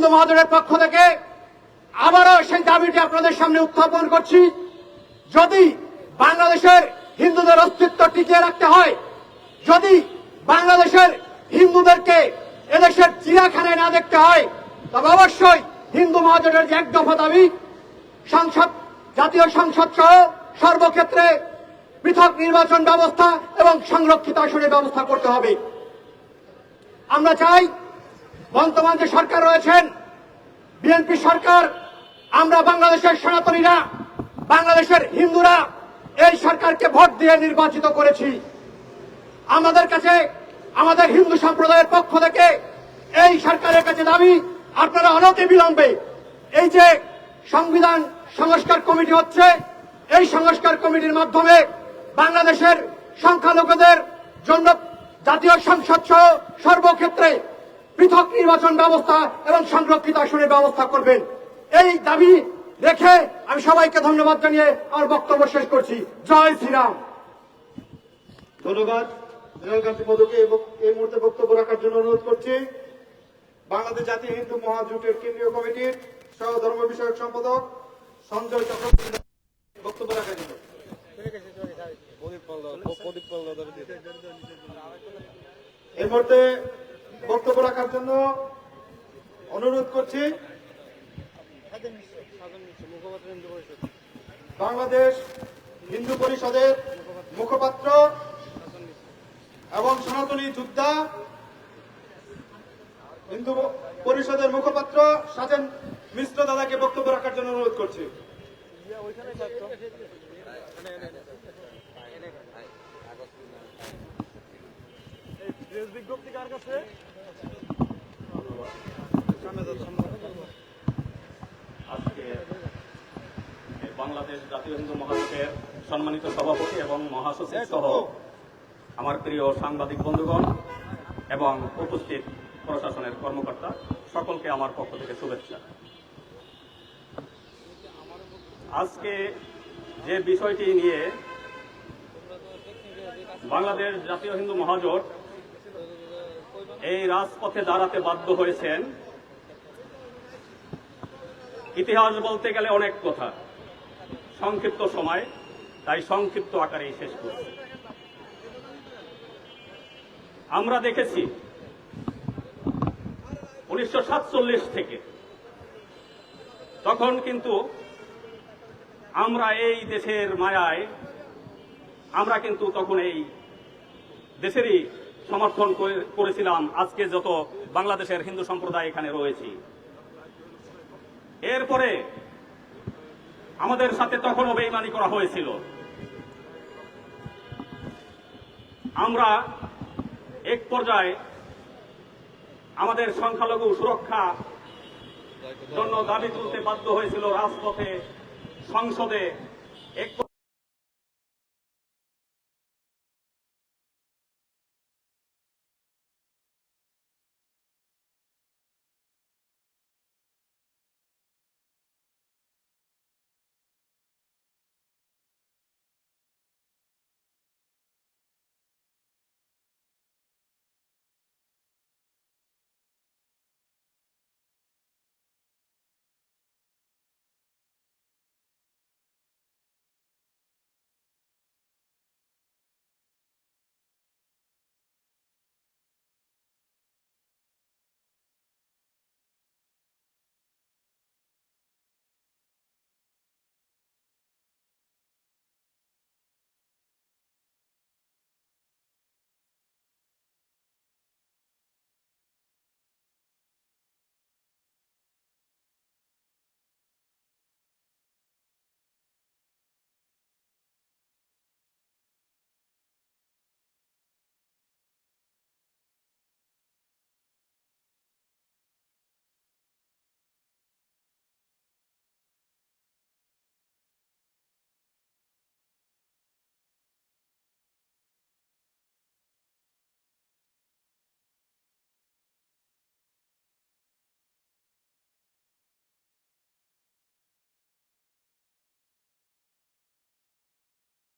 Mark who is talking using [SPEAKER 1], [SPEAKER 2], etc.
[SPEAKER 1] হিন্দু মহাজোটের পক্ষ থেকে আবারও সেই দাবিটি আপনাদের সামনে উত্থাপন করছি। যদি বাংলাদেশের হিন্দুদের অস্তিত্ব টিকিয়ে রাখতে হয়, যদি বাংলাদেশের হিন্দুদেরকে এদেশের চিড়িয়াখানায় না দেখতে হয়, তবে অবশ্যই হিন্দু মহাজোটের যে এক দফা দাবি, সংসদ, জাতীয় সংসদ সহ সর্বক্ষেত্রে পৃথক নির্বাচন ব্যবস্থা এবং সংরক্ষিত আসনের ব্যবস্থা করতে হবে। আমরা চাই বর্তমান যে সরকার রয়েছেন, বিএনপি সরকার, আমরা বাংলাদেশের সনাতনীরা, বাংলাদেশের হিন্দুরা এই সরকারকে ভোট দিয়ে নির্বাচিত করেছি। আমাদের কাছে, আমাদের হিন্দু সম্প্রদায়ের পক্ষ থেকে এই সরকারের কাছে দাবি, আপনারা অনতি বিলম্বে এই যে সংবিধান সংস্কার কমিটি হচ্ছে, এই সংস্কার কমিটির মাধ্যমে বাংলাদেশের সংখ্যালঘুদের জন্য জাতীয় সংসদ সহ সর্বক্ষেত্রে পৃথক নির্বাচন ব্যবস্থা এবং সংরক্ষিত আসনের ব্যবস্থা করবেন। এই দাবি রেখে আমি সবাইকে ধন্যবাদ জানিয়ে আমার বক্তব্য শেষ করছি। জয় শ্রীরাম।
[SPEAKER 2] ধন্যবাদ। রেলকান্তি মধুকে এই মুহূর্তে বক্তব্য রাখার জন্য অনুরোধ করছি। বাংলাদেশ জাতীয় হিন্দু মহাজোটের কেন্দ্রীয় কমিটির সহ ধর্ম বিষয়ক সম্পাদক সঞ্জয় চক্রবর্তী বক্তব্য রাখার জন্য। এই মুহূর্তে বক্তব্য রাখার জন্য অনুরোধ করছি বাংলাদেশ হিন্দু পরিষদের মুখপাত্র এবং সনাতনী যোদ্ধা হিন্দু পরিষদের মুখপাত্র সাজেন মিশ্র দাদাকে বক্তব্য রাখার জন্য অনুরোধ করছি।
[SPEAKER 3] আজকে বাংলাদেশ জাতীয় হিন্দু মহাজোটের সম্মানিত সভাপতি এবং মহাসচিব সহ আমার প্রিয় সাংবাদিক বন্ধুগণ এবং উপস্থিত প্রশাসনের কর্মকর্তা সকলকে আমার পক্ষ থেকে শুভেচ্ছা। আজকে যে বিষয়টি নিয়ে বাংলাদেশ জাতীয় হিন্দু মহাজোট এই রাজপথে দাঁড়াতে বাধ্য হয়েছেন, ইতিহাস বলতে গেলে অনেক কথা, সংক্ষিপ্ত সময়, তাই সংক্ষিপ্ত আকারেই শেষ করছি। আমরা দেখেছি 1947 থেকে, তখন কিন্তু আমরা এই দেশের মায়ায়, আমরা কিন্তু তখন এই দেশেরই সমর্থন করেছিলাম আজকে যত বাংলাদেশের হিন্দু সম্প্রদায় এখানে রয়েছে। এরপরে আমাদের সাথে তখনও বেইমানি করা হয়েছিল। আমরা এক পর্যায়ে আমাদের সংখ্যালঘু সুরক্ষা জন্য দাবি তুলতে বাধ্য হয়েছিল রাজপথে, সংসদে। এক